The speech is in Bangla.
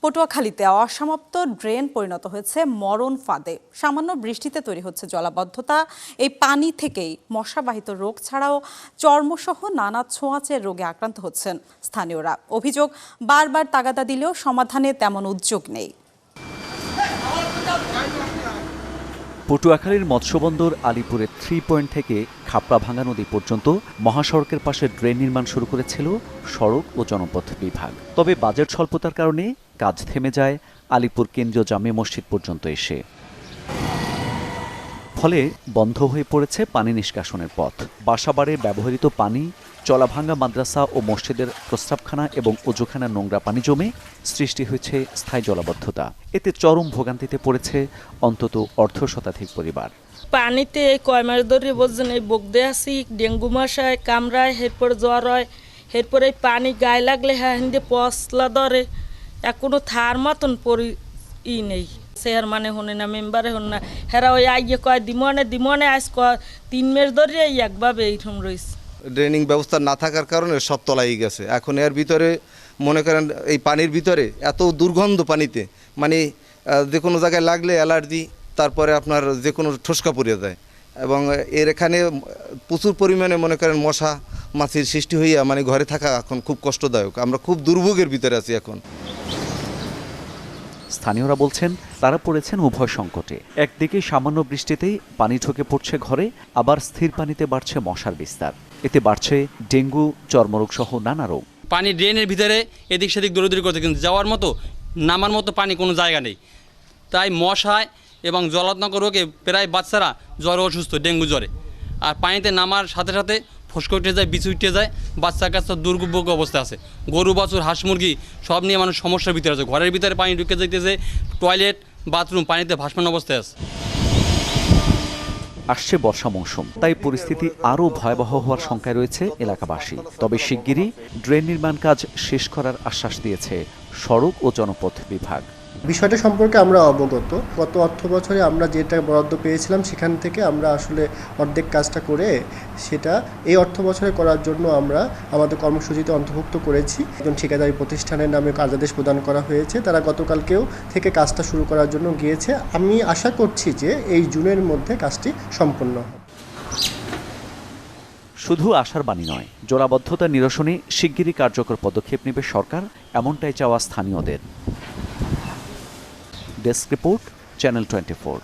পটুয়াখালীতে অসমাপ্ত ড্রেন পরিণত হয়েছে মরণ ফাঁদে। সামান্য বৃষ্টিতে তৈরি হচ্ছে জলাবদ্ধতা। এই পানি থেকেই মশাবাহিত রোগ ছাড়াও চর্মসহ নানা ছোঁয়াচে রোগে আক্রান্ত হচ্ছেন স্থানীয়রা। অভিযোগ, বারবার তাগাদা দিলেও সমাধানে তেমন উদ্যোগ নেই। পটুয়াখালীর মৎস্যবন্দর আলিপুরের 3 পয়েন্ট থেকে খাপড়াভাঙ্গা নদী পর্যন্ত মহাসড়কের পাশে ড্রেন নির্মাণ শুরু করেছিল সড়ক ও জনপথ বিভাগ। তবে বাজেট স্বল্পতার কারণে কাজ থেমে যায় আলিপুর কেন্দ্রীয় জামে মসজিদ পর্যন্ত এসে। ফলে বন্ধ হয়ে পড়েছে পানি নিষ্কাশনের পথ। বাসাবাড়ে ব্যবহৃত পানি, চলাভাঙ্গা মাদ্রাসা ও মসজিদের প্রস্রাবখানা এবং অজুখানার নোংরা পানি জমে সৃষ্টি হয়েছে স্থায়ী জলাবদ্ধতা। এতে চরম ভোগান্তিতে পড়েছে অন্তত 1/2 শতাধিক পরিবার। পানিতে এই কয় মাস ধরে বলছেন এই বগদে আসি, ডেঙ্গু মশায় কামড়ায়, এরপর জ্বর হয়, এরপরে এই পানি গায়ে লাগলে হিন্দে পশলা ধরে। এখনো থার মতন নেই। সেহার মানে হনে না, মেম্বারে হন না, হেরা ওই আইয়ে কয় দিমনে আজ 3 মাস ধরে একভাবে এইরকম রয়েছে। ড্রেনিং ব্যবস্থা না থাকার কারণে সব তলাই গেছে। এখন এর ভিতরে মনে করেন এই পানির ভিতরে এত দুর্গন্ধ পানিতে, মানে যে কোনো জায়গায় লাগলে অ্যালার্জি, তারপরে আপনার যে কোনো ঠোসকা পড়ে যায় এবং এর এখানে প্রচুর পরিমাণে মনে করেন মশা মাছির সৃষ্টি হইয়া মানে ঘরে থাকা এখন খুব কষ্টদায়ক। আমরা খুব দুর্ভোগের ভিতরে আছি এখন। স্থানীয়রা বলছেন তারা পড়েছেন উভয় সংকটে। একদিকে সামান্য বৃষ্টিতেই পানি ঢুকে পড়ছে ঘরে, আবার স্থির পানিতে বাড়ছে মশার বিস্তার। এতে বাড়ছে ডেঙ্গু, চর্মরোগ সহ নানা রোগ। পানি ড্রেনের ভিতরে এদিক সেদিক দৌড়াদৌড়ি করতে, কিন্তু যাওয়ার মতো নামার মতো পানি কোনো জায়গা নেই। তাই মশায় এবং জলাতঙ্ক রোগে প্রায় বাচ্চারা জ্বরে অসুস্থ, ডেঙ্গু জ্বরে। আর পানিতে নামার সাথে সাথে ফসকে উঠে যায়, বিছু উঠে যায়, বাচ্চা কাচ্চা দুর্ভোগ অবস্থা আছে। গরু বাছুর, হাঁস মুরগি সব নিয়ে মানুষ সমস্যার ভিতরে আছে। ঘরের ভিতরে পানি ঢুকে যেতেছে, টয়লেট বাথরুম পানিতে ভাসমান অবস্থায় আছে। আসছে বর্ষা মৌসুম, তাই পরিস্থিতি আরও ভয়াবহ হওয়ার শঙ্কায় রয়েছে এলাকাবাসী। তবে শিগগিরই ড্রেন নির্মাণ কাজ শেষ করার আশ্বাস দিয়েছে সড়ক ও জনপথ বিভাগ। বিষয়টা সম্পর্কে আমরা অবগত। গত অর্থ বছরে আমরা যেটা বরাদ্দ পেয়েছিলাম সেখান থেকে আমরা আসলে অর্ধেক কাজটা করে সেটা এই অর্থ বছরে করার জন্য আমরা আমাদের কর্মসূচিতে অন্তর্ভুক্ত করেছি। একজন ঠিকাদারি প্রতিষ্ঠানের নামে কার্যাদেশ প্রদান করা হয়েছে, তারা গতকালকেও থেকে কাজটা শুরু করার জন্য গিয়েছে। আমি আশা করছি যে এই জুনের মধ্যে কাজটি সম্পন্ন হবে। শুধু আশার বাণী নয়, জলাবদ্ধতা নিরসনে শিগগিরই কার্যকর পদক্ষেপ নেবে সরকার, এমনটাই চাওয়া স্থানীয়দের। Desk report, channel 24।